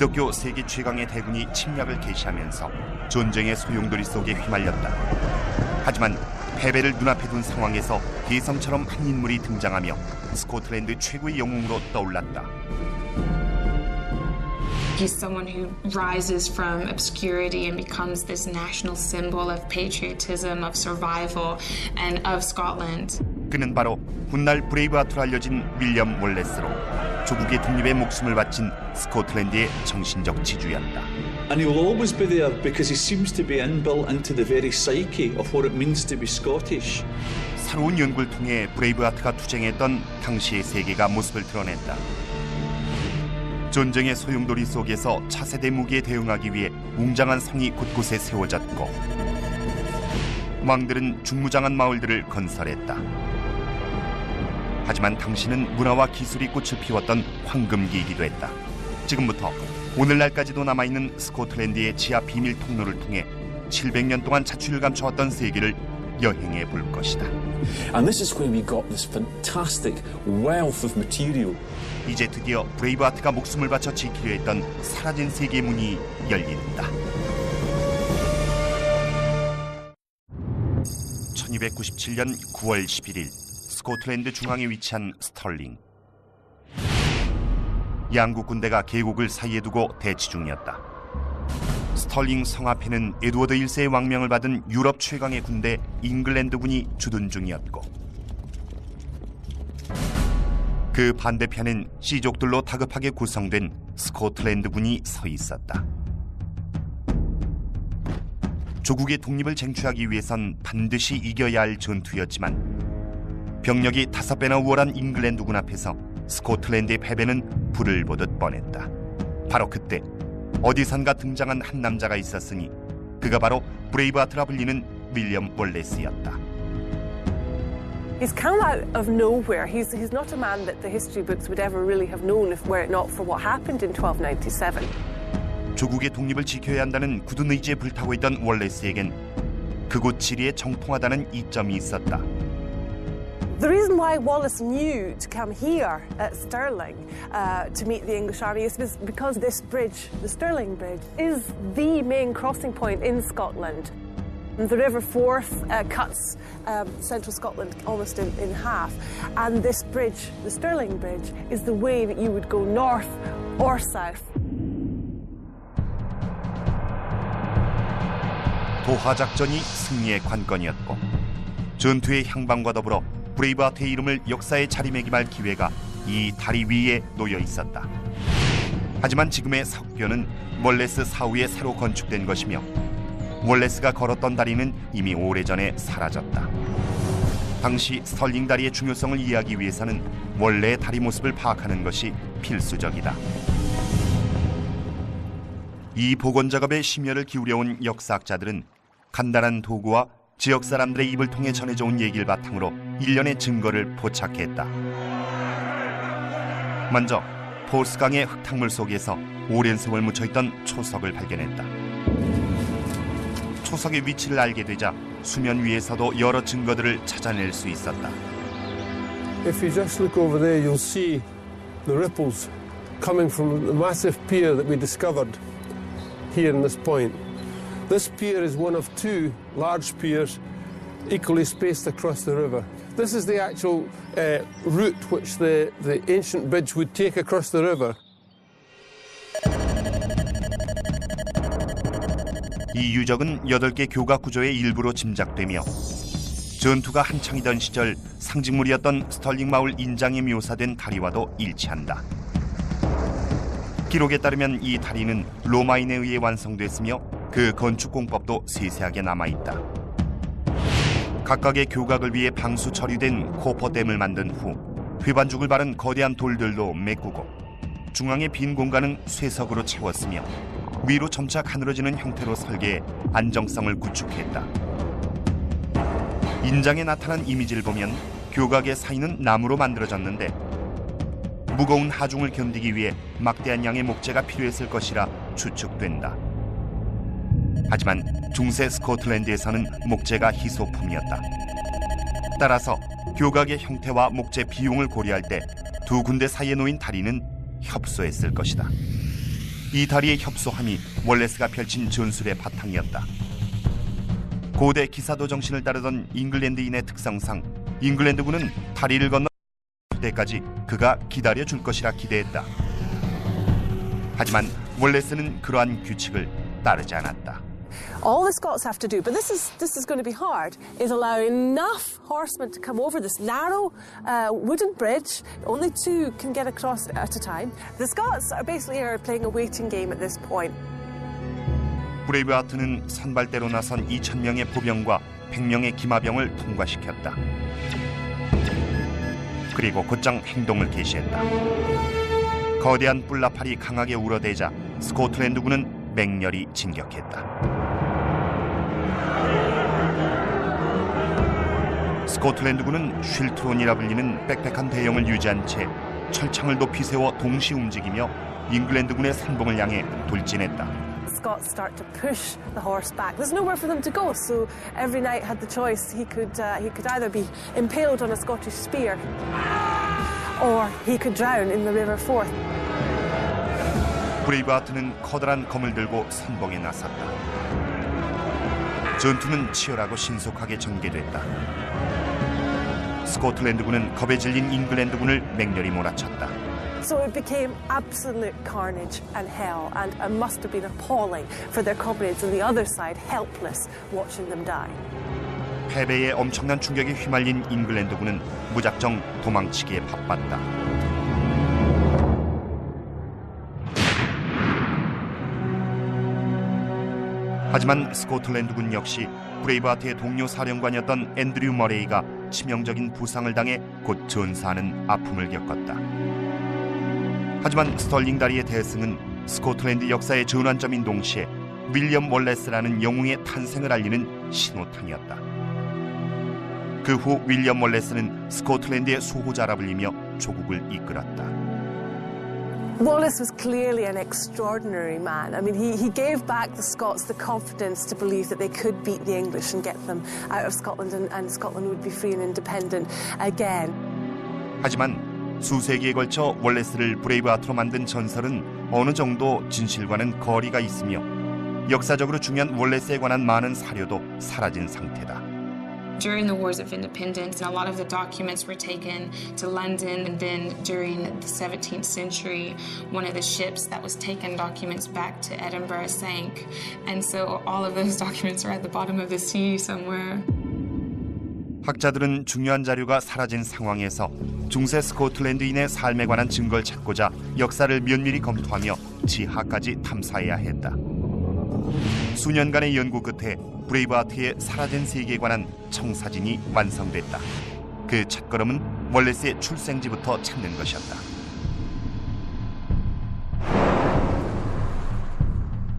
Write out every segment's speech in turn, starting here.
기독교 세계 최강의 대군이 침략을 개시하면서 전쟁의 소용돌이 속에 휘말렸다. 하지만 패배를 눈앞에 둔 상황에서 대성처럼 한 인물이 등장하며 스코틀랜드 최고의 영웅으로 떠올랐다. He's someone who rises from obscurity and becomes this national symbol of patriotism, of survival, and of Scotland. 그는 바로 훗날 브레이브하트로 알려진 윌리엄 월레스로 조국의 독립에 목숨을 바친 스코틀랜드의 정신적 지주였다. And he will always be there because he seems to be inbuilt into the very psyche of what it means to be Scottish. 새로운 연구를 통해 브레이브하트가 투쟁했던 당시의 세계가 모습을 드러냈다. 전쟁의 소용돌이 속에서 차세대 무기에 대응하기 위해 웅장한 성이 곳곳에 세워졌고 왕들은 중무장한 마을들을 건설했다. 하지만 당시는 문화와 기술이 꽃을 피웠던 황금기이기도 했다. 지금부터 오늘날까지도 남아있는 스코틀랜드의 지하 비밀 통로를 통해 700년 동안 자취를 감춰왔던 세계를 여행해 볼 것이다. And this is where we got this fantastic wealth of material. 이제 드디어 브레이브하트가 목숨을 바쳐 지키려 했던 사라진 세계의 문이 열린다. 1297년 9월 11일 스코틀랜드 중앙에 위치한 스털링. 양국 군대가 계곡을 사이에 두고 대치 중이었다. 스털링 성 앞에는 에드워드 1세의 왕명을 받은 유럽 최강의 군대 잉글랜드군이 주둔 중이었고 그 반대편엔 시족들로 다급하게 구성된 스코틀랜드군이 서 있었다. 조국의 독립을 쟁취하기 위해선 반드시 이겨야 할 전투였지만 병력이 5배나 우월한 잉글랜드군 앞에서 스코틀랜드의 패배는 불을 보듯 뻔했다. 바로 그때 어디선가 등장한 한 남자가 있었으니 그가 바로 브레이브하트라 불리는 윌리엄 월레스였다. He's come out of nowhere. He's not a man that the history books would ever really have known if were it not for what happened in 1297. 조국의 독립을 지켜야 한다는 굳은 의지에 불타고 있던 월레스에겐 그곳 지리에 정통하다는 이점이 있었다. The reason why Wallace knew to come here at Stirling to meet the English army is because this bridge, the Stirling Bridge, is the main crossing point in Scotland. The River Forth cuts central Scotland almost in half, and this bridge, the Stirling Bridge, is the way that you would go north or south. 도하 작전이 승리의 관건이었고 전투의 향방과 더불어 브레이브하트의 이름을 역사에 자리매김할 기회가 이 다리 위에 놓여 있었다. 하지만 지금의 석뼈는 월레스 사후에 새로 건축된 것이며 월레스가 걸었던 다리는 이미 오래전에 사라졌다. 당시 스털링 다리의 중요성을 이해하기 위해서는 원래의 다리 모습을 파악하는 것이 필수적이다. 이 복원 작업에 심혈을 기울여온 역사학자들은 간단한 도구와 지역 사람들의 입을 통해 전해져 온 얘기를 바탕으로 일련의 증거를 포착했다. 먼저 포스강의 흙탕물 속에서 오랜 세월 묻혀있던 초석을 발견했다. 초석의 위치를 알게 되자 수면 위에서도 여러 증거들을 찾아낼 수 있었다. If you just look over there, you'll see the ripples coming from the massive pier that we discovered here in this point. This pier is one of two large piers equally spaced across the river. This is the actual route which the ancient bridge would take across the river. 이 유적은 8개 교각 구조의 일부로 짐작되며 전투가 한창이던 시절 상징물이었던 스털링 마을 인장에 묘사된 다리와도 일치한다. 기록에 따르면 이 다리는 로마인에 의해 완성됐으며 그 건축 공법도 세세하게 남아있다. 각각의 교각을 위해 방수 처리된 코퍼댐을 만든 후 회반죽을 바른 거대한 돌들로 메꾸고 중앙의 빈 공간은 쇠석으로 채웠으며 위로 점차 가늘어지는 형태로 설계해 안정성을 구축했다. 인장에 나타난 이미지를 보면 교각의 사이는 나무로 만들어졌는데 무거운 하중을 견디기 위해 막대한 양의 목재가 필요했을 것이라 추측된다. 하지만 중세 스코틀랜드에서는 목재가 희소품이었다. 따라서 교각의 형태와 목재 비용을 고려할 때 두 군데 사이에 놓인 다리는 협소했을 것이다. 이 다리의 협소함이 월레스가 펼친 전술의 바탕이었다. 고대 기사도 정신을 따르던 잉글랜드인의 특성상 잉글랜드군은 다리를 건너 때까지 그가 기다려줄 것이라 기대했다. 하지만 월레스는 그러한 규칙을 따르지 않았다. All the Scots have to do, but this is going to be hard, is allow enough horsemen to come over this narrow wooden bridge. Only two can get across at a time. The Scots are basically playing a waiting game at this point. 브레이브하트는 선발대로 나선 2,000명의 보병과 100명의 기마병을 통과시켰다. 그리고 곧장 행동을 개시했다. 거대한 뿔나팔이 강하게 울어대자 스코틀랜드군은 맹렬히 진격했다. 스코틀랜드군은 쉴트론이라 불리는 빽빽한 대형을 유지한 채 철창을 높이 세워 동시 움직이며 잉글랜드군의 선봉을 향해 돌진했다. Scots start to push the horse back. There's nowhere for them to go, so every knight had the choice. He could either be impaled on a Scottish spear, or he could drown in the River Forth. 브레이브하트는 커다란 검을 들고 선봉에 나섰다. 전투는 치열하고 신속하게 전개됐다. 스코틀랜드군은 겁에 질린 잉글랜드군을 맹렬히 몰아쳤다. So it became absolute carnage and hell, and it must have been appalling for their comrades on the other side, helpless, watching them die. 패배에 엄청난 충격에 휘말린 잉글랜드군은 무작정 도망치기에 바빴다. 하지만 스코틀랜드군 역시 브레이브하트의 동료 사령관이었던 앤드류 머레이가 치명적인 부상을 당해 곧 전사하는 아픔을 겪었다. 하지만 스털링 다리의 대승은 스코틀랜드 역사의 전환점인 동시에 윌리엄 월레스라는 영웅의 탄생을 알리는 신호탄이었다. 그 후 윌리엄 월레스는 스코틀랜드의 수호자라 불리며 조국을 이끌었다. Wallace was clearly an extraordinary man. I mean, he gave back the Scots the confidence to believe that they could beat the English and get them out of Scotland, and Scotland would be free and independent again. 하지만 수세기에 걸쳐 월레스를 브레이브하트로 만든 전설은 어느 정도 진실과는 거리가 있으며 역사적으로 중요한 월레스에 관한 많은 사료도 사라진 상태다. During the Wars of Independence, and a lot of the documents were taken to London, and then during the 17th century, one of the ships that was taking documents back to Edinburgh sank, and so all of those documents are at the bottom of the sea somewhere. 학자들은 중요한 자료가 사라진 상황에서 중세 스코틀랜드인의 삶에 관한 증거를 찾고자 역사를 면밀히 검토하며 지하까지 탐사해야 했다. 수년간의 연구 끝에 브레이브하트의 사라진 세계에 관한 청사진이 완성됐다. 그 첫걸음은 월레스의 출생지부터 찾는 것이었다.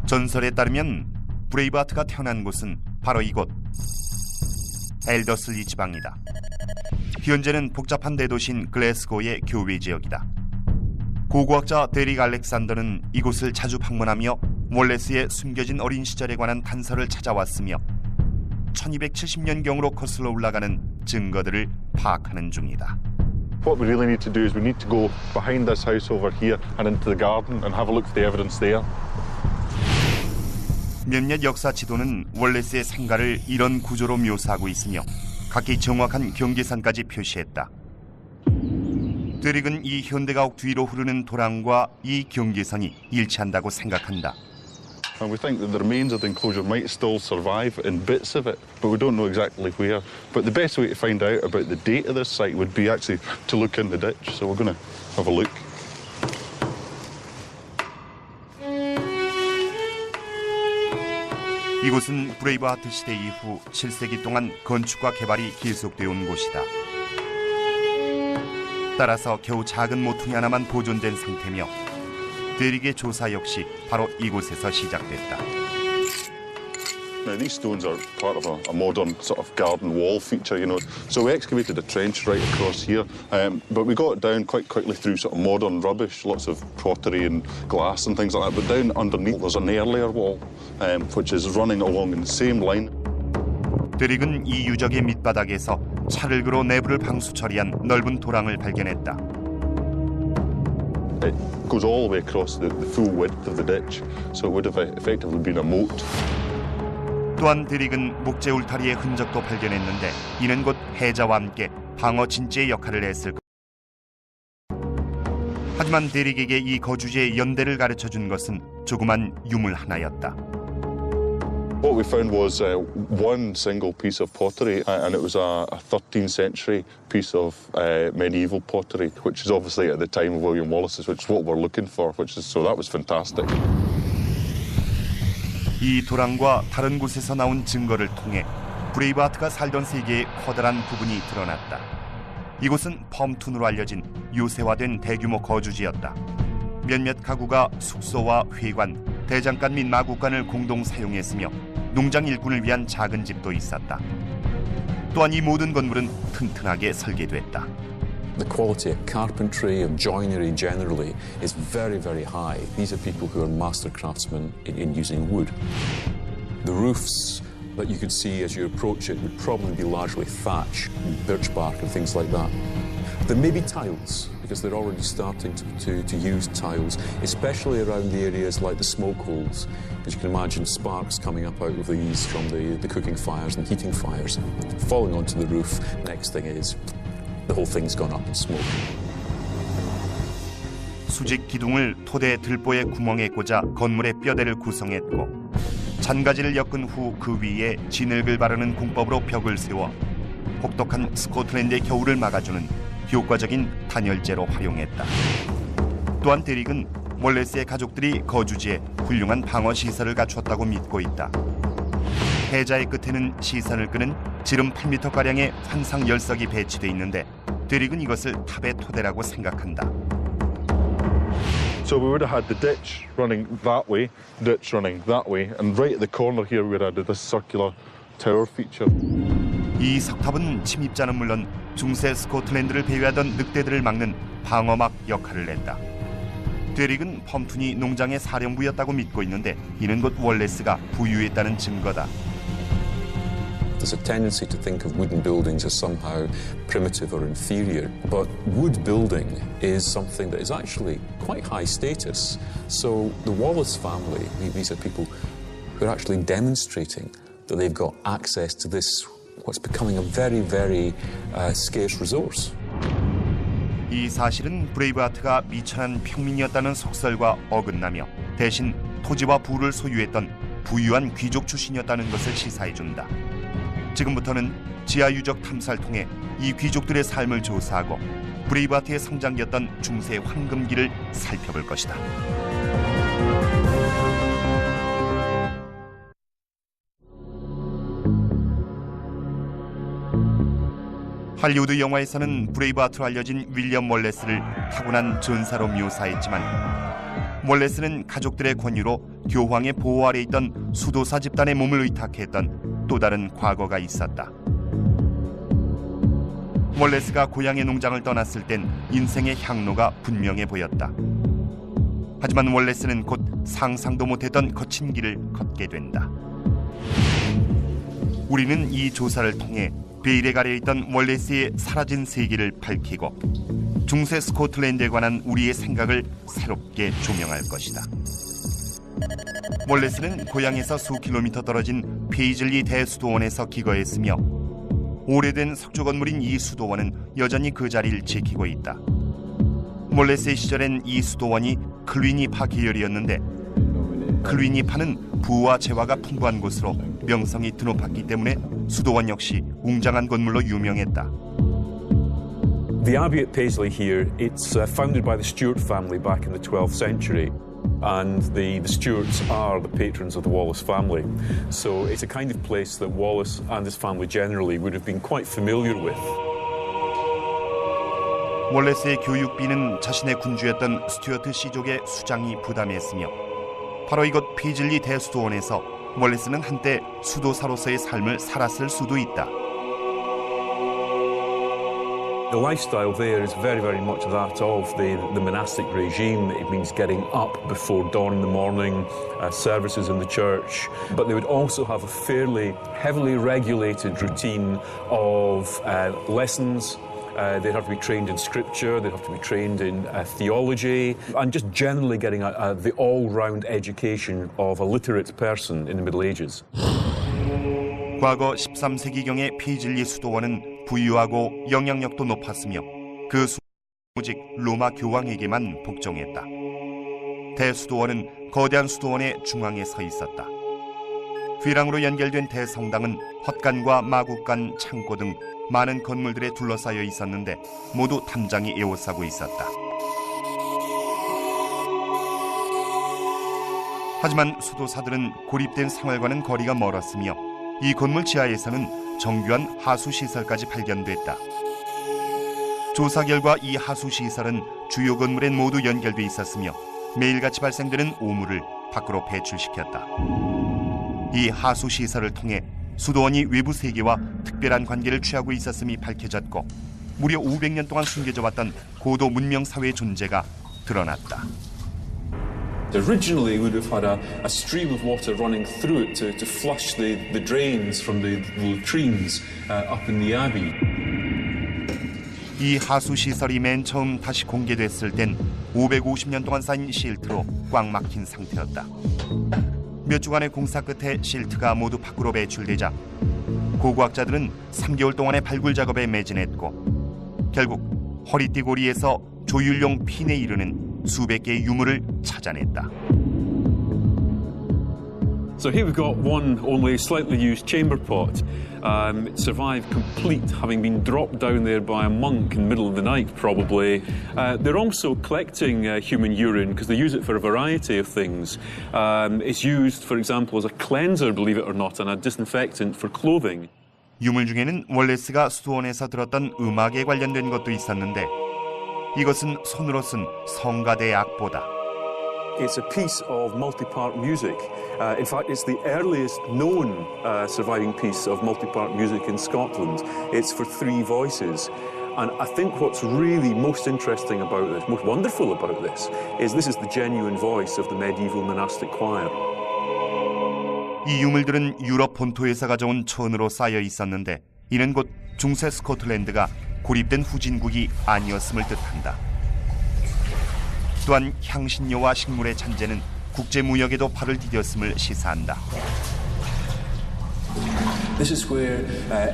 전설에 따르면 브레이브하트가 태어난 곳은 바로 이곳 엘더슬리 지방이다. 현재는 복잡한 대도시인 글래스고의 교외 지역이다. 고고학자 데릭 알렉산더는 이곳을 자주 방문하며 월레스의 숨겨진 어린 시절에 관한 단서를 찾아왔으며 1270년경으로 거슬러 올라가는 증거들을 파악하는 중이다. What we really need to do is we need to go behind this house over here and into the garden and have a look at the evidence there. 몇몇 역사 지도는 월레스의 생가를 이런 구조로 묘사하고 있으며 각기 정확한 경계선까지 표시했다. 데릭은 이 현대가옥 뒤로 흐르는 도랑과 이 경계선이 일치한다고 생각한다. And we think that the remains of the enclosure might still survive in bits of it, but we don't know exactly where. But the best way to find out about the date of this site would be actually to look in the ditch. So we're going to have a look. 이곳은 브레이브하트 시대 이후 7세기 동안 건축과 개발이 계속되어 온 곳이다. 따라서 겨우 작은 모퉁이 하나만 보존된 상태며 데릭의 조사 역시 바로 이곳에서 시작됐다. Now these stones are part of a modern sort of garden wall feature, you know. So we excavated a trench right across here, but we got it down quite quickly through sort of modern rubbish, lots of pottery and glass and things like that. But down underneath there's an earlier wall, which is running along in the same line. 데릭은 이 유적의 밑바닥에서 차를 그로 내부를 방수 처리한 넓은 도랑을 발견했다. it goes all the way across the full width of the ditch, so it would have effectively been a moat. 또한 대릭은 목재 울타리의 흔적도 발견했는데 이는 곧 해자와 함께 방어 진지의 역할을 했을 것. 하지만 대릭에게 이 거주지의 연대를 가르쳐준 것은 조그만 유물 하나였다. What we found was one single piece of pottery, and it was a 13th century piece of medieval pottery, which is obviously at the time of William Wallace's, which is what we're looking for, so that was fantastic. 이 도랑과 다른 곳에서 나온 증거를 통해 브레이브하트가 살던 세계의 커다란 부분이 드러났다. 이곳은 펌툰으로 알려진 요새화된 대규모 거주지였다. 몇몇 가구가 숙소와 회관, 대장간 및 마구간을 공동 사용했으며 농장 일꾼을 위한 작은 집도 있었다. 또한 이 모든 건물은 튼튼하게 설계됐다. The quality of carpentry, of joinery generally, is very, very high. These are people who are master craftsmen in using wood. The roofs that you could see as you approach it would probably be largely thatch, birch bark and things like that. There may be tiles, because they're already starting to use tiles, especially around the areas like the smoke holes, because you can imagine sparks coming up out of these from the cooking fires and heating fires, falling onto the roof. Next thing is, the whole thing's gone up in smoke. 수직 기둥을 토대 들보의 구멍에 꽂아 건물의 뼈대를 구성했고 잔가지를 엮은 후 그 위에 진흙을 바르는 공법으로 벽을 세워 혹독한 스코틀랜드의 겨울을 막아주는 효과적인 단열재로 활용했다. 또한 대릭은 월레스의 가족들이 거주지에 훌륭한 방어 시설을 갖추었다고 믿고 있다. 해자의 끝에는 시선을 끄는 지름 8m가량의 환상 열석이 배치돼 있는데 대릭은 이것을 탑의 토대라고 생각한다. So we would have had the ditch running that way, ditch running that way, and right at the corner here we would have had this circular tower feature. 이 석탑은 침입자는 물론 중세 스코틀랜드를 배회하던 늑대들을 막는 방어막 역할을 냈다. 대릭은 펌툰이 농장의 사령부였다고 믿고 있는데 이는 곧 월레스가 부유했다는 증거다. There's a tendency to think of wooden buildings as somehow primitive or inferior, but wood building is something that is actually quite high status. So the Wallace family, these are people who are actually demonstrating that they've got access to this, what's becoming a very, very scarce resource. 이 사실은 브레이브하트가 미천한 평민이었다는 속설과 어긋나며 대신 토지와 부를 소유했던 부유한 귀족 출신이었다는 것을 시사해준다. 지금부터는 지하 유적 탐사를 통해 이 귀족들의 삶을 조사하고 브레이브하트의 성장기였던 중세 황금기를 살펴볼 것이다. 할리우드 영화에서는 브레이브하트로 알려진 윌리엄 월레스를 타고난 전사로 묘사했지만 월레스는 가족들의 권유로 교황의 보호 아래 있던 수도사 집단의 몸을 의탁했던 또 다른 과거가 있었다. 월레스가 고향의 농장을 떠났을 땐 인생의 향로가 분명해 보였다. 하지만 월레스는 곧 상상도 못했던 거친 길을 걷게 된다. 우리는 이 조사를 통해 베일에 가려있던 월레스의 사라진 세계를 밝히고 중세 스코틀랜드에 관한 우리의 생각을 새롭게 조명할 것이다. 월레스는 고향에서 수 킬로미터 떨어진 페이즐리 대수도원에서 기거했으며 오래된 석조 건물인 이 수도원은 여전히 그 자리를 지키고 있다. 월레스의 시절엔 이 수도원이 클위니파 계열이었는데 클위니파는 부와 재화가 풍부한 곳으로 명성이 드높았기 때문에 수도원 역시 웅장한 건물로 유명했다. The abbey at Paisley here, it's founded by the Stuart family back in the 12th century. And the Stuarts are the patrons of the Wallace family. So it's a kind of place that Wallace and his family generally would have been quite familiar with. 월레스의 교육비는 자신의 군주였던 스튜어트 씨족의 수장이 부담했으며 바로 이곳 페이즐리 대수도원에서 월레스는 한때 수도사로서의 삶을 살았을 수도 있다. The lifestyle there is very, very much that of the monastic regime. It means getting up before dawn in the morning, services in the church. But they would also have a fairly heavily regulated routine of lessons They'd have to be trained in scripture, they'd have to be trained in theology, and just generally getting the all-round education of a literate person in the Middle Ages. 과거 13세기경의 피질리 수도원은 부유하고 영향력도 높았으며 그 오직 로마 교황에게만 복종했다. 대수도원은 거대한 수도원의 중앙에 서 있었다. 휘랑으로 연결된 대성당은 헛간과 마국간, 창고 등 많은 건물들에 둘러싸여 있었는데 모두 탐장이 에워싸고 있었다. 하지만 수도사들은 고립된 생활과는 거리가 멀었으며 이 건물 지하에서는 정교한 하수시설까지 발견됐다. 조사 결과 이 하수시설은 주요 건물엔 모두 연결돼 있었으며 매일같이 발생되는 오물을 밖으로 배출시켰다. 이 하수시설을 통해 수도원이 외부 세계와 특별한 관계를 취하고 있었음이 밝혀졌고 무려 500년 동안 숨겨져 왔던 고도 문명 사회의 존재가 드러났다. Originally, we would have had a stream of water running through it to flush the drains from the latrines up in the abbey. 이 하수시설이 맨 처음 다시 공개됐을 땐 550년 동안 쌓인 실트로 꽉 막힌 상태였다. 몇 주간의 공사 끝에 실트가 모두 밖으로 배출되자 고고학자들은 3개월 동안의 발굴 작업에 매진했고 결국 허리띠 고리에서 조율용 핀에 이르는 수백 개의 유물을 찾아냈다. So here we've got one only slightly used chamber pot. It survived complete, having been dropped down there by a monk in the middle of the night, probably. They're also collecting human urine because they use it for a variety of things. It's used, for example, as a cleanser, believe it or not, and a disinfectant for clothing. 유물 중에는 월레스가 수도원에서 들었던 음악에 관련된 것도 있었는데 이것은 손으로 쓴 성가대 악보다. It's a piece of multi-part music. In fact, it's the earliest known surviving piece of multi-part music in Scotland. It's for 3 voices. And I think what's really most interesting about this, most wonderful about this is the genuine voice of the medieval monastic choir. 이 유물들은 유럽 본토에서 가져온 천으로 쌓여 있었는데 이는 곧 중세 스코틀랜드가 고립된 후진국이 아니었음을 뜻한다. 또한 향신료와 식물의 잔재는 국제 무역에도 발을 디뎠음을 시사한다. This is where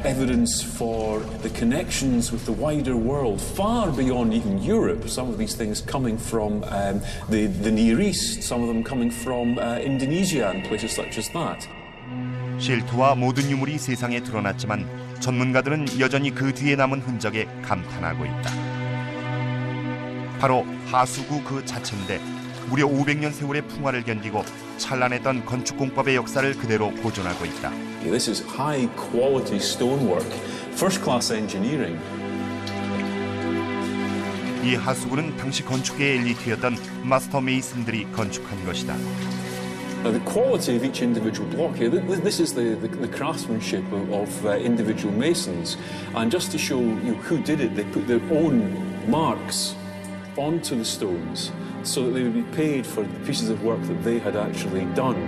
evidence for the connections with the wider world, far beyond even Europe, some of these things coming from the Near East, some of them coming from Indonesia and places such as that. 실트와 모든 유물이 세상에 드러났지만 전문가들은 여전히 그 뒤에 남은 흔적에 감탄하고 있다. 바로 하수구 그 자체인데 무려 500년 세월의 풍화를 견디고 찬란했던 건축 공법의 역사를 그대로 보존하고 있다. This is high quality stonework, first class engineering. 이 하수구는 당시 건축의 엘리트였던 마스터 메이슨들이 건축한 것이다. Now, the quality of each individual block here, this is the craftsmanship of individual masons. And just to show you who did it, they put their own marks onto the stones so that they would be paid for the pieces of work that they had actually done.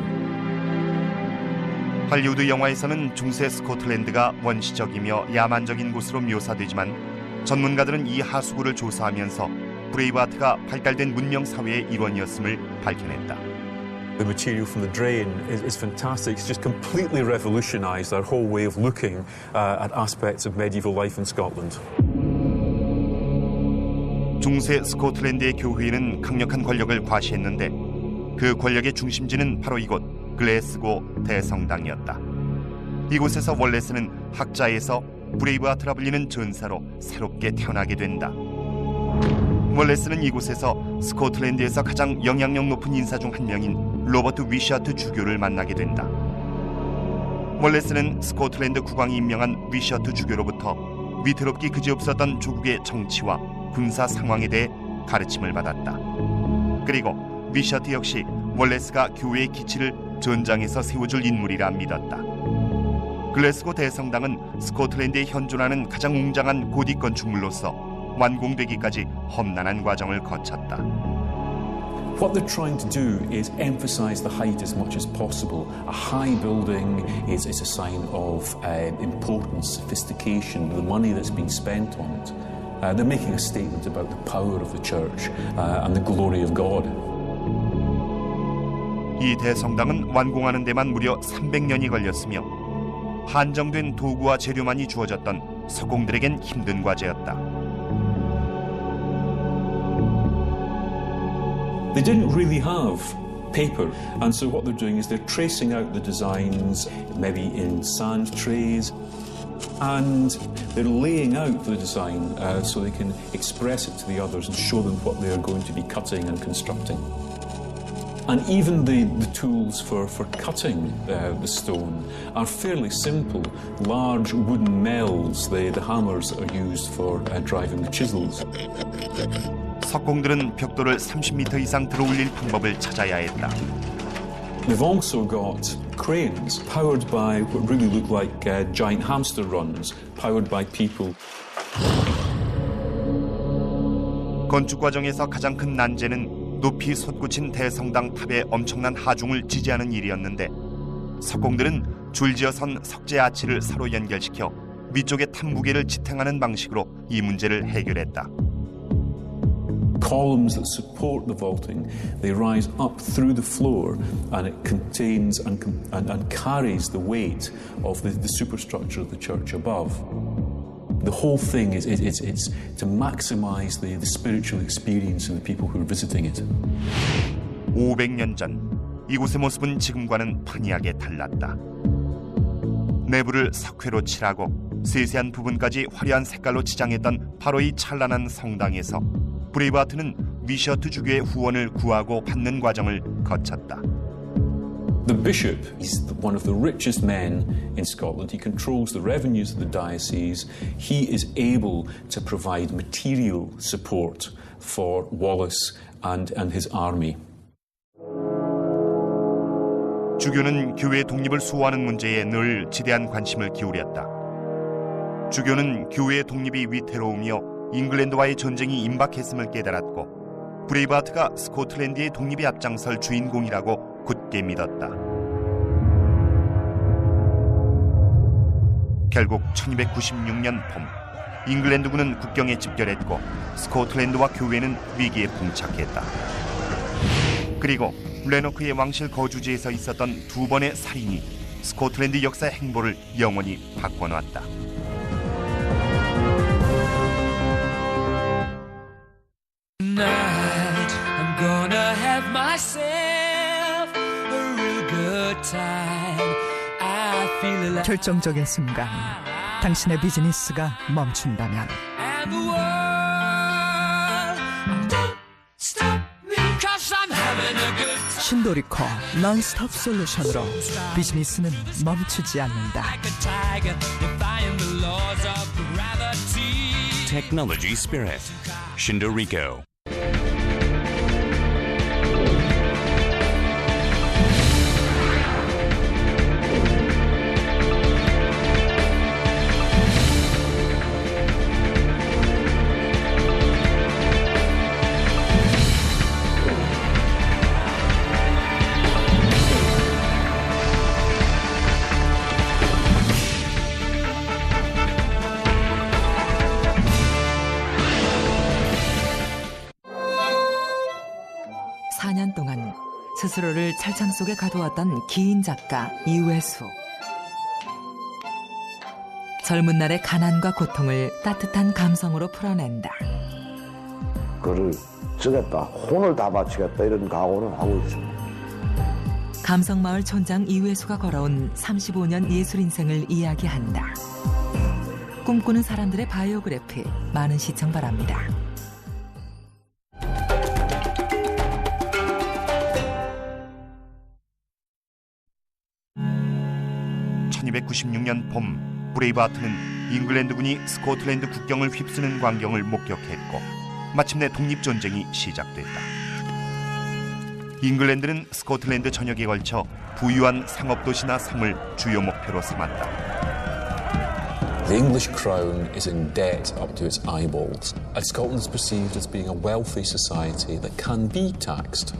할리우드 영화에서는 중세 스코틀랜드가 원시적이며 야만적인 곳으로 묘사되지만 전문가들은 이 하수구를 조사하면서 브레이브하트가 발달된 문명 사회의 일원이었음을 밝혀냈다. The material from the drain is fantastic. It's just completely revolutionised our whole way of looking at aspects of medieval life in Scotland. 중세 스코틀랜드의 교회는 강력한 권력을 과시했는데 그 권력의 중심지는 바로 이곳 글래스고 대성당이었다. 이곳에서 월레스는 학자에서 브레이브하트라 불리는 전사로 새롭게 태어나게 된다. 월레스는 이곳에서 스코틀랜드에서 가장 영향력 높은 인사 중 한 명인 로버트 위셔트 주교를 만나게 된다. 월레스는 스코틀랜드 국왕이 임명한 위셔트 주교로부터 위태롭기 그지없었던 조국의 정치와 군사 상황에 대해 가르침을 받았다. 그리고 위셔트 역시 월레스가 교회의 기치를 전장에서 세워줄 인물이라 믿었다. 글래스고 대성당은 스코틀랜드에 현존하는 가장 웅장한 고딕 건축물로서 완공되기까지 험난한 과정을 거쳤다. What they're trying to do is emphasize the height as much as possible. A high building is a sign of importance, sophistication, the money that's been spent on it. They're making a statement about the power of the church and the glory of God. 이 대성당은 완공하는 데만 무려 300년이 걸렸으며 한정된 도구와 재료만이 주어졌던 석공들에겐 힘든 과제였다. They didn't really have paper, and so what they're doing is they're tracing out the designs, maybe in sand trays, and they're laying out the design so they can express it to the others and show them what they're going to be cutting and constructing. And even the tools for cutting the stone are fairly simple. Large wooden mells, the hammers are used for driving the chisels. 석공들은 벽돌을 30m 이상 들어올릴 방법을 찾아야 했다. They've also got cranes powered by what really look like giant hamster runs, powered by people. 건축 과정에서 가장 큰 난제는 높이 솟구친 대성당 탑의 엄청난 하중을 지지하는 일이었는데 석공들은 줄지어선 석재 아치를 서로 연결시켜 위쪽의 탑 무게를 지탱하는 방식으로 이 문제를 해결했다. Columns that support the vaulting, they rise up through the floor, and it contains and carries the weight of the superstructure of the church above. The whole thing is it's to maximize the spiritual experience of the people who are visiting it. 500년 전 이곳의 모습은 지금과는 판이하게 달랐다. 내부를 석회로 칠하고 세세한 부분까지 화려한 색깔로 지장했던 바로 이 찬란한 성당에서 브레이브하트는 위셔트 주교의 후원을 구하고 받는 과정을 거쳤다. The bishop is one of the richest men in Scotland. He controls the revenues of the diocese. He is able to provide material support for Wallace and his army. 주교는 교회 독립을 수호하는 문제에 늘 지대한 관심을 기울였다. 주교는 교회의 독립이 위태로우며 잉글랜드와의 전쟁이 임박했음을 깨달았고 브레이브하트가 스코틀랜드의 독립에 앞장설 주인공이라고 굳게 믿었다. 결국 1296년 봄 잉글랜드군은 국경에 집결했고 스코틀랜드와 교회는 위기에 봉착했다. 그리고 레노크의 왕실 거주지에서 있었던 두 번의 살인이 스코틀랜드 역사의 행보를 영원히 바꿔놨다. I'm gonna have myself a real good time. I feel alive. 결정적인 순간 당신의 비즈니스가 멈춘다면 And the world don't stop me 'cause I'm having a good time. 신도리코 non-stop 솔루션으로 비즈니스는 멈추지 않는다. Like a tiger, defying the laws of gravity. Technology Spirit. Shindorico. 스스로를 철창 속에 가두었던 기인 작가 이회수. 젊은 날의 가난과 고통을 따뜻한 감성으로 풀어낸다. 그를 쓰겠다, 혼을 다 바치겠다 이런 각오는 하고 있습니다. 감성마을 촌장 이회수가 걸어온 35년 예술 인생을 이야기한다. 꿈꾸는 사람들의 바이오그래피 많은 시청 바랍니다. 1296년 봄 브레이브하트는 잉글랜드군이 스코틀랜드 국경을 휩쓰는 광경을 목격했고 마침내 독립전쟁이 시작됐다. 잉글랜드는 스코틀랜드 전역에 걸쳐 부유한 상업도시나 섬을 주요 목표로 삼았다. The English crown is in debt up to its eyeballs, and Scotland is perceived as being a wealthy society that can be taxed.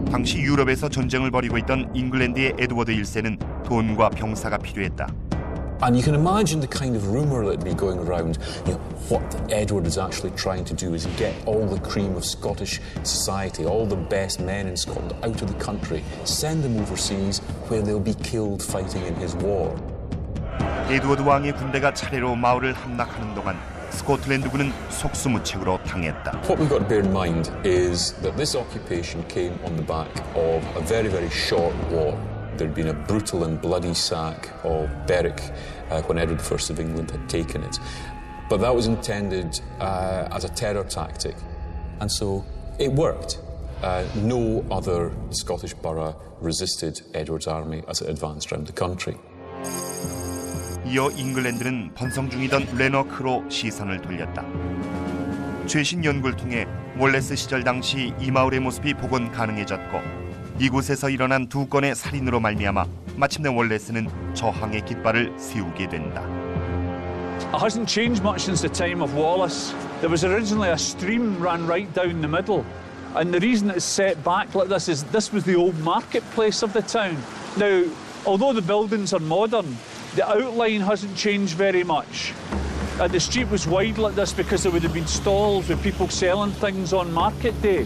당시 유럽에서 전쟁을 벌이고 있던 잉글랜드의 에드워드 1세는 돈과 병사가 필요했다. And you can imagine the kind of rumour that'd be going around. What Edward is actually trying to do is get all the cream of Scottish society, all the best men in Scotland out of the country, send them overseas where they'll be killed fighting in his war. 에드워드 왕의 군대가 차례로 마을을 함락하는 동안 스코틀랜드군은 속수무책으로 당했다. What we've got to bear in mind is that this occupation came on the back of a very, very short war. There had been a brutal and bloody sack of Berwick when Edward I of England had taken it. But that was intended as a terror tactic. And so it worked. No other Scottish borough resisted Edward's army as it advanced around the country. 이어 잉글랜드는 번성 중이던 레너크로 시선을 돌렸다. 최신 연구를 통해 월레스 시절 당시 이 마을의 모습이 복원 가능해졌고 이곳에서 일어난 두 건의 살인으로 말미암아 마침내 월레스는 저항의 깃발을 세우게 된다. It hasn't changed much since the time of Wallace. There was originally a stream ran right down the middle, and the reason it's set back like this is this was the old marketplace of the town. Now, although the buildings are modern, the outline hasn't changed very much. The street was wide like this because there would have been stalls with people selling things on market day.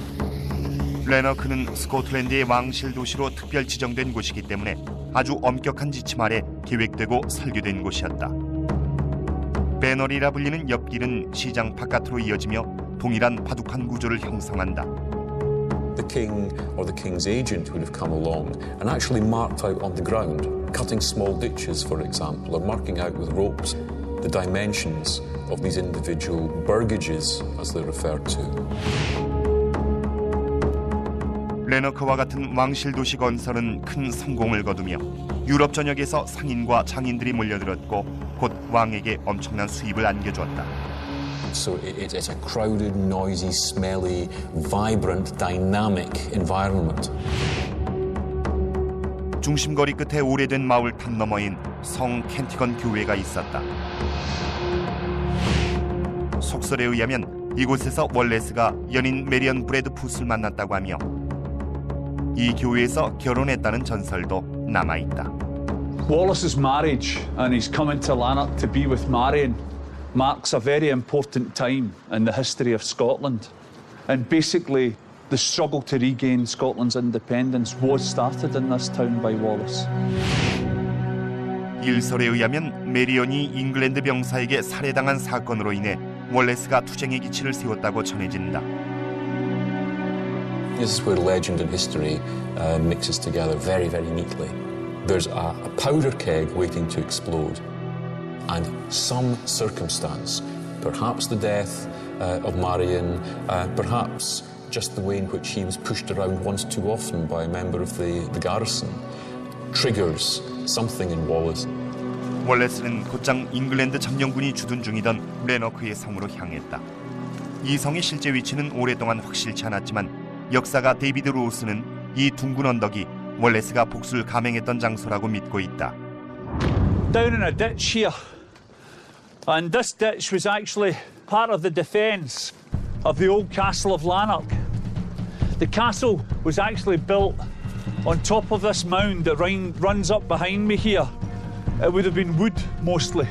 레너크는 스코틀랜드의 왕실 도시로 특별 지정된 곳이기 때문에 아주 엄격한 지침 아래 계획되고 설계된 곳이었다. 배너리라 불리는 옆길은 시장 바깥으로 이어지며 동일한 바둑판 구조를 형성한다. The king or the king's agent would have come along and actually marked out on the ground, cutting small ditches, for example, or marking out with ropes the dimensions of these individual burgages, as they're referred to. 레너크와 같은 왕실 도시 건설은 큰 성공을 거두며 유럽 전역에서 상인과 장인들이 몰려들었고 곧 왕에게 엄청난 수입을 안겨주었다. So it's a crowded, noisy, smelly, vibrant, dynamic environment. 중심거리 끝에 오래된 마을 탑 너머인 성 켄티건 교회가 있었다. 속설에 의하면 이곳에서 월레스가 연인 메리언 브래드 풋을 만났다고 하며 이 교회에서 결혼했다는 전설도 남아있다. Wallace's marriage and his coming to Lanark to be with Marion marks a very important time in the history of Scotland. And basically, the struggle to regain Scotland's independence was started in this town by Wallace. 일설에 의하면 메리언이 잉글랜드 병사에게 살해당한 사건으로 인해 월레스가 투쟁의 기치를 세웠다고 전해진다. This is where legend and history mixes together very, very neatly. There's a powder keg waiting to explode, and some circumstance, perhaps the death of Marion, perhaps just the way in which he was pushed around once too often by a member of the garrison, triggers something in Wallace. 월레스는 곧장 잉글랜드 점령군이 주둔 중이던 레너크의 성으로 향했다. 이 성의 실제 위치는 오랫동안 확실치 않았지만 역사가 데이비드 로스는 이 둥근 언덕이 월레스가 복수를 감행했던 장소라고 믿고 있다. Down in a ditch here, and this ditch was actually part of the defence of the old castle of Lanark. The castle was actually built on top of this mound that runs up behind me here. It would have been wood mostly.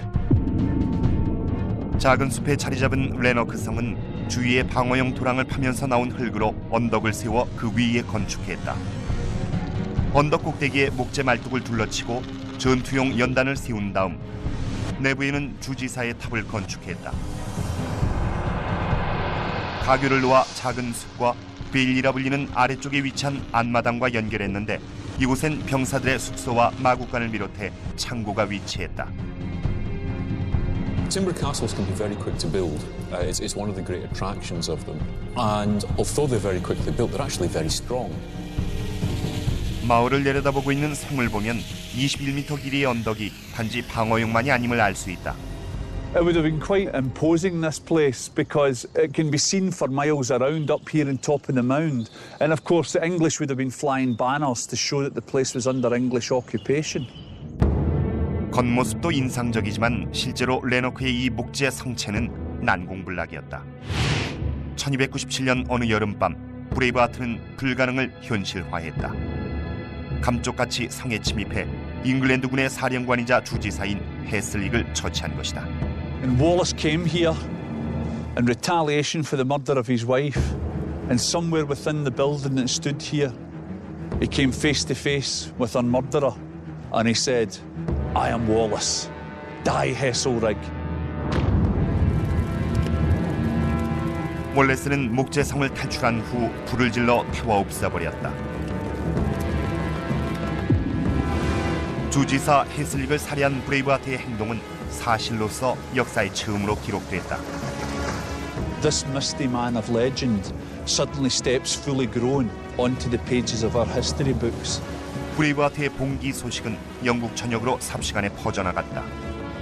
작은 숲에 자리 잡은 레너크 성은 주위에 방어용 도랑을 파면서 나온 흙으로 언덕을 세워 그 위에 건축했다. 언덕 꼭대기에 목재 말뚝을 둘러치고 전투용 연단을 세운 다음 내부에는 주지사의 탑을 건축했다. 가교를 놓아 작은 숲과 베일리라 불리는 아래쪽에 위치한 안마당과 연결했는데 이곳엔 병사들의 숙소와 마구간을 비롯해 창고가 위치했다. Timber castles can be very quick to build. It's one of the great attractions of them. And although they're very quickly built, they're actually very strong. 마을을 내려다보고 있는 성을 보면 21m 길이의 언덕이 단지 방어용만이 아님을 알 수 있다. It would have been quite imposing, this place, because it can be seen for miles around up here on top of the mound. And of course the English would have been flying banners to show that the place was under English occupation. 겉모습도 인상적이지만 실제로 레너크의 이 목재 성체는 난공불락이었다. 1297년 어느 여름밤 브레이브하트는 불가능을 현실화했다. 감쪽같이 성에 침입해 잉글랜드군의 사령관이자 주지사인 해슬릭을 처치한 것이다. And Wallace came here in retaliation for the murder of his wife, and somewhere within the building that stood here, he came face to face with her murderer, and he said, "I am Wallace. Die, Heselrig." 월레스는 목재성을 탈출한 후 불을 질러 태워 없애버렸다. 주지사 해슬릭을 살해한 브레이브하트의 행동은 사실로서 역사의 처음으로 기록됐다. This misty man of legend suddenly steps fully grown onto the pages of our history books. 브레이브하트의 봉기 소식은 영국 전역으로 삽시간에 퍼져나갔다.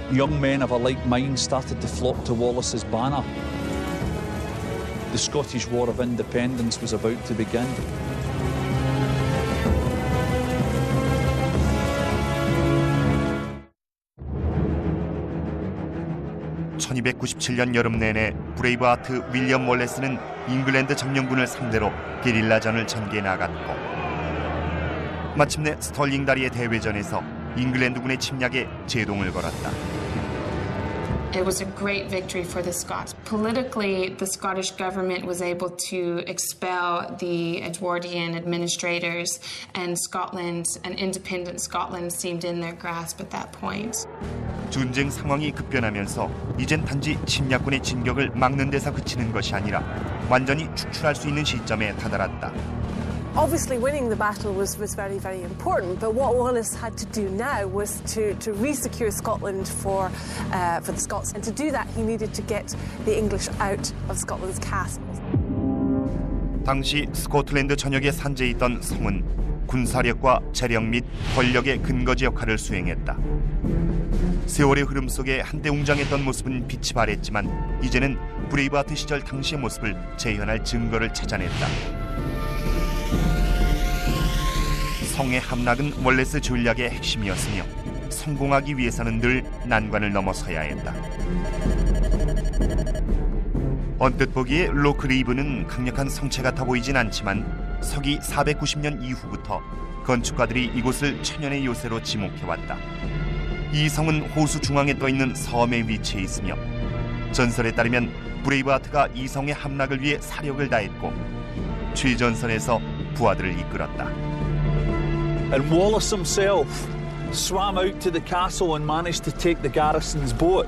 Young men of a like mind started to flock to Wallace's banner. The Scottish War of Independence was about to begin. (1297년) 여름 내내 브레이브하트 윌리엄 월레스는 잉글랜드 점령군을 상대로 게릴라전을 전개해 나갔고, 마침내 스털링 다리의 대회전에서 잉글랜드군의 침략에 제동을 걸었다. It was a great victory for the Scots. Politically, the Scottish government was able to expel the Edwardian administrators, and Scotland, an independent Scotland, seemed in their grasp at that point. 전쟁 상황이 급변하면서 이젠 단지 침략군의 진격을 막는 데서 그치는 것이 아니라 완전히 축출할 수 있는 시점에 다다랐다. Obviously, winning the battle was very, very important, but what Wallace had to do now was to re-secure Scotland for the Scots, and to do that he needed to get the English out of Scotland's castles. 당시 스코틀랜드 전역에 산재해 있던 성은 군사력과 재력 및 권력의 근거지 역할을 수행했다. 세월의 흐름 속에 한때 웅장했던 모습은 빛이 발했지만 이제는 브레이브하트 시절 당시의 모습을 재현할 증거를 찾아냈다. 성의 함락은 월레스 전략의 핵심이었으며 성공하기 위해서는 늘 난관을 넘어서야 했다. 언뜻 보기에 로크 리브는 강력한 성체 같아 보이진 않지만 서기 490년 이후부터 건축가들이 이곳을 천연의 요새로 지목해왔다. 이 성은 호수 중앙에 떠있는 섬에 위치해 있으며 전설에 따르면 브레이브하트가 이 성의 함락을 위해 사력을 다했고 최전선에서 부하들을 이끌었다. And Wallace himself swam out to the castle and managed to take the garrison's boat.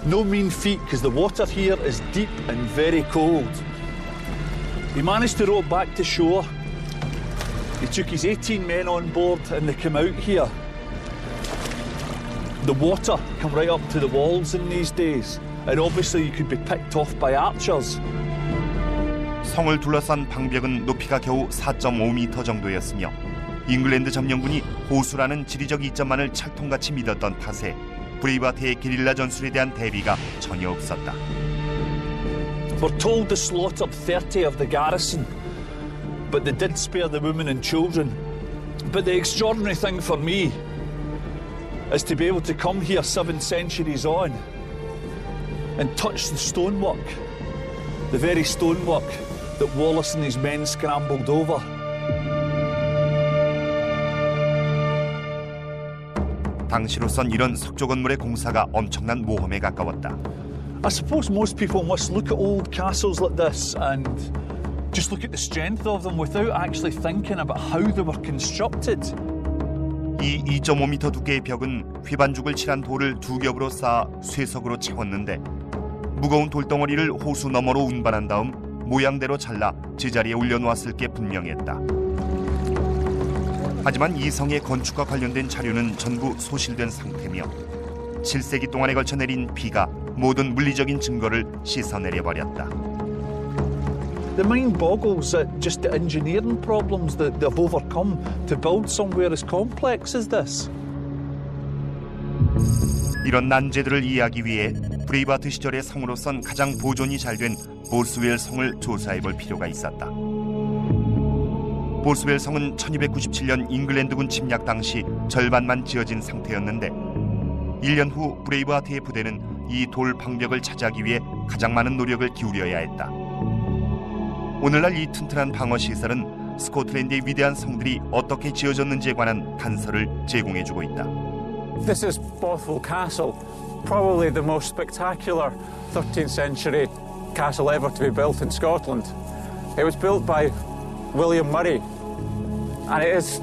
No mean feat, because the water here is deep and very cold. He managed to row back to shore. He took his 18 men on board and they came out here. The water come right up to the walls in these days, and obviously you could be picked off by archers. 성을 둘러싼 방벽은 높이가 겨우 4.5m 정도였으며 잉글랜드 점령군이 호수라는 지리적 이점만을 철통같이 믿었던 탓에 브레이브하트의 게릴라 전술에 대한 대비가 전혀 없었다. We're told they slaughtered 30 of the garrison, but they did spare the women and children. But the extraordinary thing for me is to be able to come here 7 centuries on and touch the stonework, the very stonework that Wallace and his men scrambled over. 당시로선 이런 석조 건물의 공사가 엄청난 모험에 가까웠다. I suppose most people must look at old castles like this and just look at the strength of them without actually thinking about how they were constructed. 이 2.5m 두께의 벽은 휘반죽을 칠한 돌을 2겹으로 쌓아 쇠석으로 채웠는데 무거운 돌덩어리를 호수 너머로 운반한 다음 모양대로 잘라 제자리에 올려놓았을 게 분명했다. 하지만 이 성의 건축과 관련된 자료는 전부 소실된 상태며 7세기 동안에 걸쳐 내린 비가 모든 물리적인 증거를 씻어내려버렸다. The mind boggles at just the engineering problems that they've overcome to build somewhere as complex as this. 이런 난제들을 이해하기 위해 브레이브하트 시절의 성으로선 가장 보존이 잘 된 보스웰 성을 조사해볼 필요가 있었다. 보스웰 성은 1297년 잉글랜드군 침략 당시 절반만 지어진 상태였는데 1년 후 브레이브하트의 부대는 이 돌 방벽을 차지하기 위해 가장 많은 노력을 기울여야 했다. 오늘날 이 튼튼한 방어 시설은 스코틀랜드의 위대한 성들이 어떻게 지어졌는지에 관한 단서를 제공해주고 있다. This is Bothwell Castle, probably the most spectacular 13th century castle ever to be built in Scotland. It was built by William Murray, and it is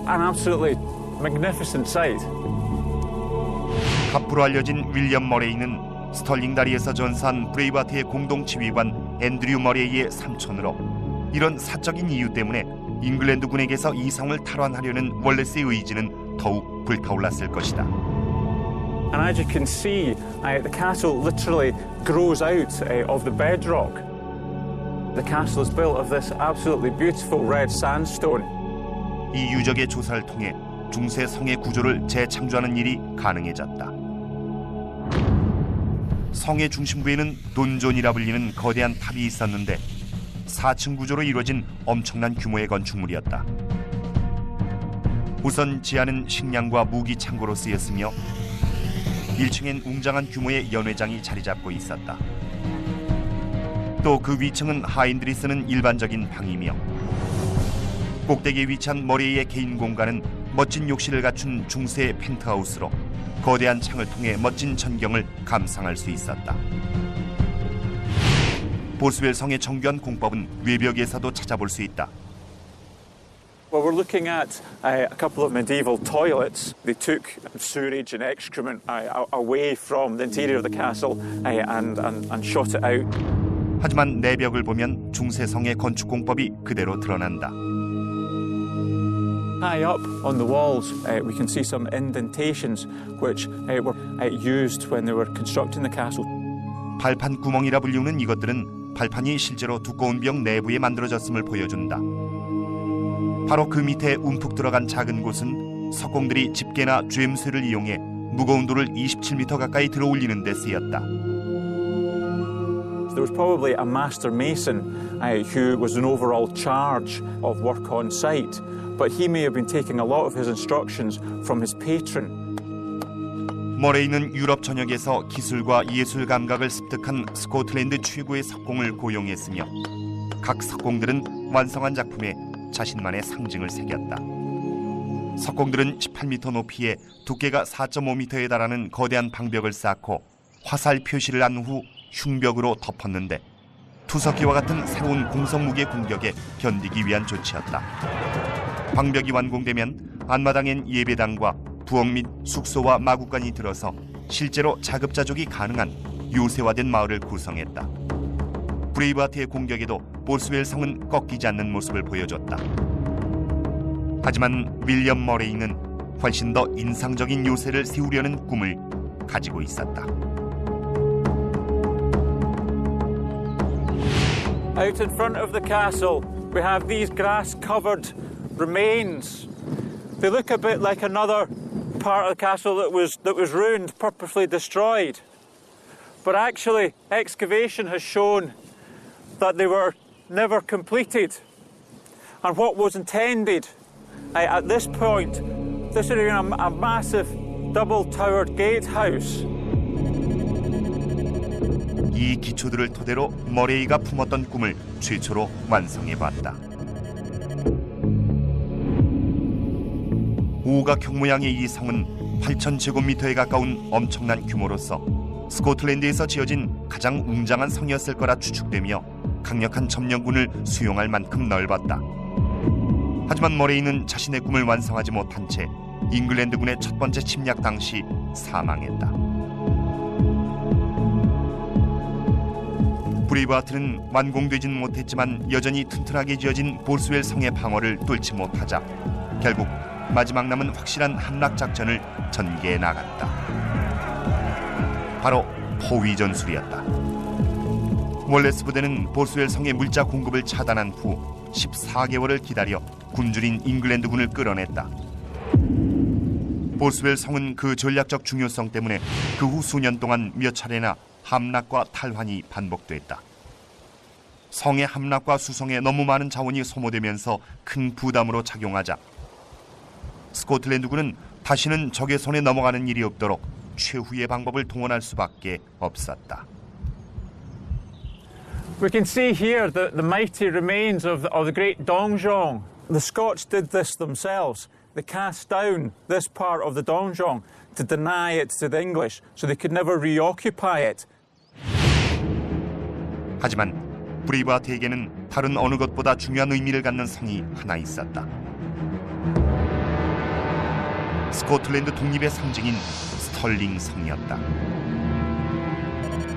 an absolutely magnificent sight. 갑부로 알려진 윌리엄 머레이는 스털링 다리에서 전사한 브레이브하트의 공동 지휘관 앤드류 머레이의 삼촌으로 이런 사적인 이유 때문에 잉글랜드군에게서 이 성을 탈환하려는 월레스의 의지는 더욱 불타올랐을 것이다. And as you can see, the castle literally grows out of the bedrock. The castle is built of this absolutely beautiful red sandstone. 이 유적의 조사를 통해 중세 성의 구조를 재창조하는 일이 가능해졌다. 성의 중심부에는 돈존이라 불리는 거대한 탑이 있었는데 4층 구조로 이루어진 엄청난 규모의 건축물이었다. 우선 지하는 식량과 무기 창고로 쓰였으며 1층엔 웅장한 규모의 연회장이 자리 잡고 있었다. 또 그 위층은 하인들이 쓰는 일반적인 방이며 꼭대기에 위치한 머레이의 개인 공간은 멋진 욕실을 갖춘 중세 펜트하우스로 거대한 창을 통해 멋진 전경을 감상할 수 있었다. 보스웰 성의 정교한 공법은 외벽에서도 찾아볼 수 있다. Well, we're looking at a couple of medieval toilets. They took sewage and excrement away from the interior of the castle and shot it out. 하지만 내벽을 보면 중세 성의 건축 공법이 그대로 드러난다. High up on the walls, we can see some indentations which were used when they were constructing the castle. 발판 구멍이라 불리우는 이것들은 발판이 실제로 두꺼운 벽 내부에 만들어졌음을 보여준다. 바로 그 밑에 움푹 들어간 작은 곳은 석공들이 집게나 쨈쇠를 이용해 무거운 돌을 27m 가까이 들어 올리는 데 쓰였다. There was probably a master mason who was in overall charge of work on site, but he may have been taking a lot of his instructions from his patron. 머레이는 유럽 전역에서 기술과 예술 감각을 습득한 스코틀랜드 최고의 석공을 고용했으며 각 석공들은 완성한 작품에 자신만의 상징을 새겼다. 석공들은 18m 높이에 두께가 4.5m에 달하는 거대한 방벽을 쌓고 화살 표시를 한 후 흉벽으로 덮었는데 투석기와 같은 새로운 공성무기의 공격에 견디기 위한 조치였다. 방벽이 완공되면 앞마당엔 예배당과 부엌 및 숙소와 마구간이 들어서 실제로 자급자족이 가능한 요새화된 마을을 구성했다. 브레이브하트의 공격에도 보스웰 성은 꺾이지 않는 모습을 보여줬다. 하지만 윌리엄 머레이는 훨씬 더 인상적인 요새를 세우려는 꿈을 가지고 있었다. Out in front of the castle, we have these grass-covered remains. They look a bit like another part of the castle that was ruined, purposely destroyed. But actually, excavation has shown that they were never completed. And what was intended at this point, this would have been a massive double-towered gatehouse. 이 기초들을 토대로 머레이가 품었던 꿈을 최초로 완성해봤다. 오각형 모양의 이 성은 8,000제곱미터에 가까운 엄청난 규모로서 스코틀랜드에서 지어진 가장 웅장한 성이었을 거라 추측되며 강력한 점령군을 수용할 만큼 넓었다. 하지만 머레이는 자신의 꿈을 완성하지 못한 채 잉글랜드군의 첫 번째 침략 당시 사망했다. 브레이브하트는 완공되진 못했지만 여전히 튼튼하게 지어진 보스웰 성의 방어를 뚫지 못하자 결국 마지막 남은 확실한 함락 작전을 전개해 나갔다. 바로 포위 전술이었다. 월레스 부대는 보스웰 성의 물자 공급을 차단한 후 14개월을 기다려 굶주린 잉글랜드군을 끌어냈다. 보스웰 성은 그 전략적 중요성 때문에 그 후 수년 동안 몇 차례나 함락과 탈환이 반복됐다. 성의 함락과 수송에 너무 많은 자원이 소모되면서 큰 부담으로 작용하자 스코틀랜드군은 다시는 적의 손에 넘어가는 일이 없도록 최후의 방법을 동원할 수밖에 없었다. We can see here the mighty remains of the great donjon. The Scots did this themselves. they cast down this part of the donjon to deny it to the English, so they could never reoccupy it. 하지만 브레이브하트에게는 다른 어느 것보다 중요한 의미를 갖는 성이 하나 있었다. 스코틀랜드 독립의 상징인 스털링 성이었다.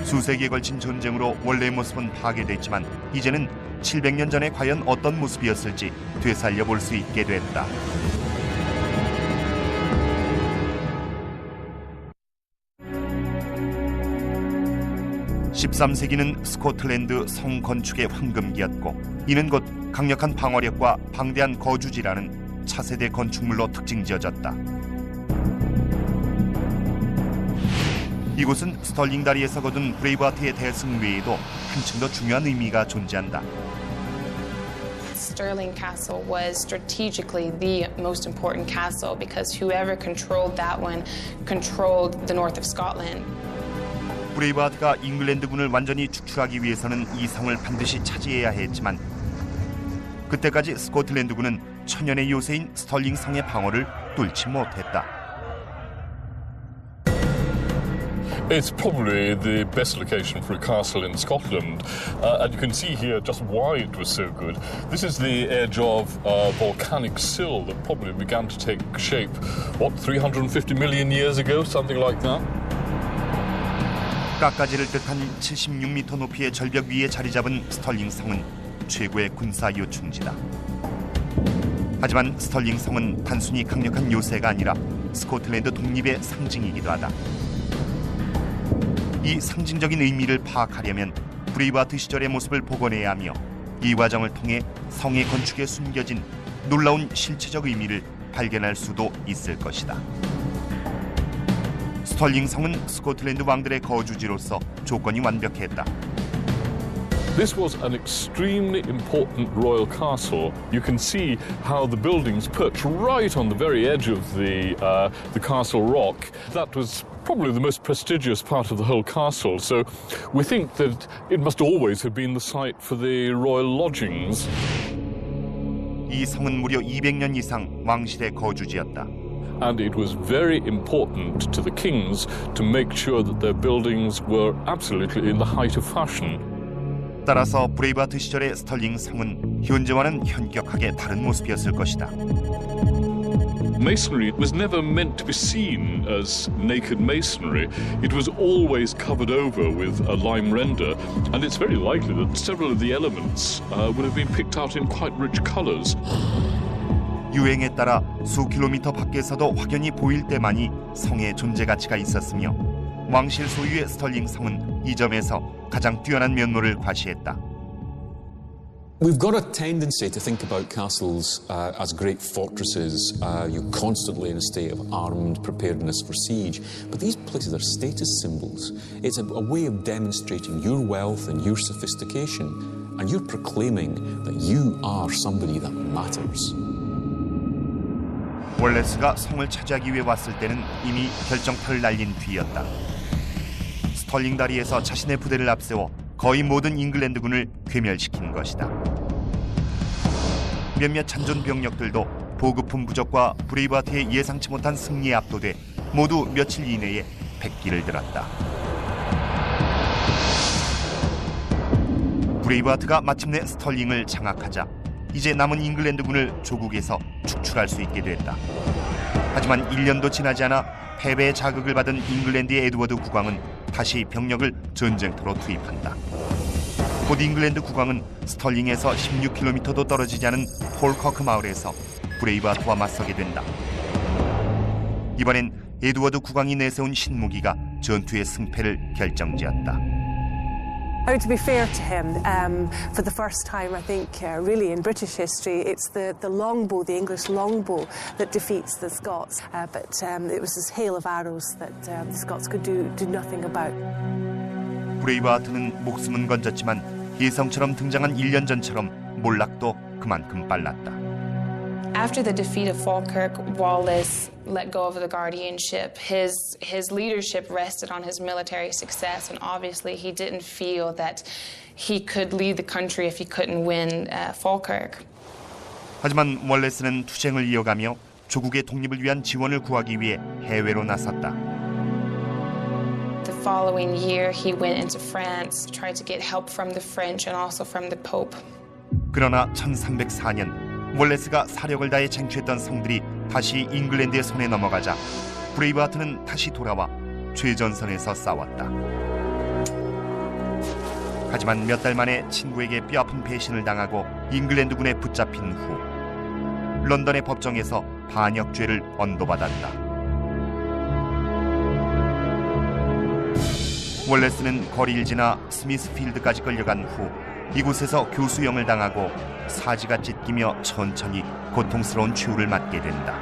수세기에 걸친 전쟁으로 원래의 모습은 파괴됐지만 이제는 700년 전에 과연 어떤 모습이었을지 되살려 볼 수 있게 됐다. (13세기는) 스코틀랜드 성 건축의 황금기였고 이는 곧 강력한 방어력과 방대한 거주지라는 차세대 건축물로 특징지어졌다. 이곳은 스털링 다리에서 거둔 브레이브하트의 대승 외에도 한층 더 중요한 의미가 존재한다. Stirling Castle was strategically the most important castle because whoever controlled that one controlled the north of Scotland. 브레이브하트가 잉글랜드군을 완전히 축출하기 위해서는 이 성을 반드시 차지해야 했지만 그때까지 스코틀랜드군은 천연의 요새인 스털링 성의 방어를 뚫지 못했다. It's probably the best location for a castle in Scotland, and you can see here just why it was so good. This is the edge of a volcanic sill that probably began to take shape, 350 million years ago, something like that? 깎아지를 듯한 76m 높이의 절벽 위에 자리 잡은 스털링 성은 최고의 군사 요충지다. 하지만 스털링 성은 단순히 강력한 요새가 아니라 스코틀랜드 독립의 상징이기도 하다. 이 상징적인 의미를 파악하려면 브레이브하트 시절의 모습을 복원해야 하며 이 과정을 통해 성의 건축에 숨겨진 놀라운 실체적 의미를 발견할 수도 있을 것이다. 스털링 성은 스코틀랜드 왕들의 거주지로서 조건이 완벽했다. This was an extremely important royal castle. You can see how the buildings perch right on the very edge of the castle rock. That was probably the most prestigious part of the whole castle. So we think that it must always have been the site for the royal lodgings. 이 성은 무려 200년 이상 왕실의 거주지였다. And it was very important to the kings to make sure that their buildings were absolutely in the height of fashion. 따라서 브레이브하트 시절의 스털링 성은 현재와는 현격하게 다른 모습이었을 것이다. Masonry was never meant to be seen as naked masonry. It was always covered over with a lime render, and it's very likely that several of the elements would have been picked out in quite rich colors. 유행에 따라 수 킬로미터 밖에서도 확연히 보일 때만이 성의 존재 가치가 있었으며 왕실 소유의 스털링 성은 이 점에서 가장 뛰어난 면모를 과시했다. We've got a tendency to think about castles as great fortresses, you're constantly in a state of armed preparedness for siege. But these places are status symbols. It's a way of demonstrating your wealth and your sophistication, and you're proclaiming that you are somebody that matters. 월레스가 성을 차지하기 위해 왔을 때는 이미 결정타를 날린 뒤였다. 스털링 다리에서 자신의 부대를 앞세워 거의 모든 잉글랜드군을 괴멸시킨 것이다. 몇몇 잔존 병력들도 보급품 부족과 브레이브하트의 예상치 못한 승리에 압도돼 모두 며칠 이내에 백기를 들었다. 브레이브하트가 마침내 스털링을 장악하자 이제 남은 잉글랜드군을 조국에서 축출할 수 있게 됐다. 하지만 1년도 지나지 않아 패배의 자극을 받은 잉글랜드의 에드워드 국왕은 다시 병력을 전쟁터로 투입한다. 곧 잉글랜드 국왕은 스털링에서 16km도 떨어지지 않은 폴커크 마을에서 브레이브하트와 맞서게 된다. 이번엔 에드워드 국왕이 내세운 신무기가 전투의 승패를 결정지었다. I mean, to be fair to him, for the first time, I think, really in British history, it's the longbow, the English longbow, that defeats the Scots. But it was this hail of arrows that the Scots could do nothing about. 브레이브하트는 목숨은 건졌지만 예성처럼 등장한 1년 전처럼 몰락도 그만큼 빨랐다. After the defeat of Falkirk, Wallace let go of the guardianship. His leadership rested on his military success, and obviously he didn't feel that he could lead the country if he couldn't win Falkirk. 하지만 월레스는 투쟁을 이어가며 조국의 독립을 위한 지원을 구하기 위해 해외로 나섰다. The following year, he went into France, tried to get help from the French and also from the Pope. 그러나 1304년 월레스가 사력을 다해 쟁취했던 성들이 다시 잉글랜드의 손에 넘어가자 브레이브하트는 다시 돌아와 최전선에서 싸웠다. 하지만 몇 달 만에 친구에게 뼈아픈 배신을 당하고 잉글랜드군에 붙잡힌 후 런던의 법정에서 반역죄를 언도받았다. 월레스는 거리를 지나 스미스필드까지 끌려간 후 이곳에서 교수형을 당하고 사지가 찢기며 천천히 고통스러운 최후를 맞게 된다.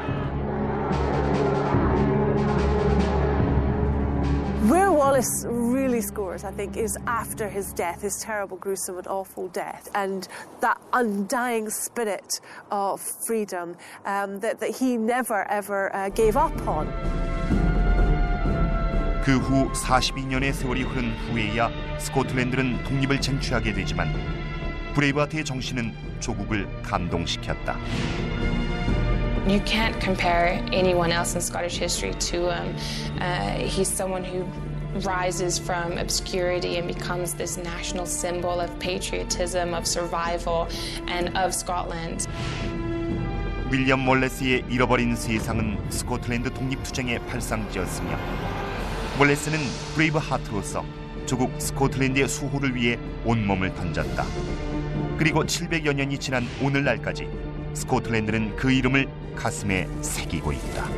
Where Wallace really scores, I think, is after his death, his terrible, gruesome and awful death, and that undying spirit of freedom that he never, ever gave up on. 그 후 42년의 세월이 흐른 후에야 스코틀랜드는 독립을 쟁취하게 되지만 브레이브하트의 정신은 조국을 감동시켰다. You can't compare anyone else in Scottish history to him. He's someone who rises from obscurity and becomes this national symbol of patriotism, of survival, and of Scotland. 윌리엄 월레스의 잃어버린 세상은 스코틀랜드 독립투쟁의 발상지였으며 월레스는 브레이브하트로서 조국 스코틀랜드의 수호를 위해 온몸을 던졌다. 그리고 700여 년이 지난 오늘날까지 스코틀랜드는 그 이름을 가슴에 새기고 있다.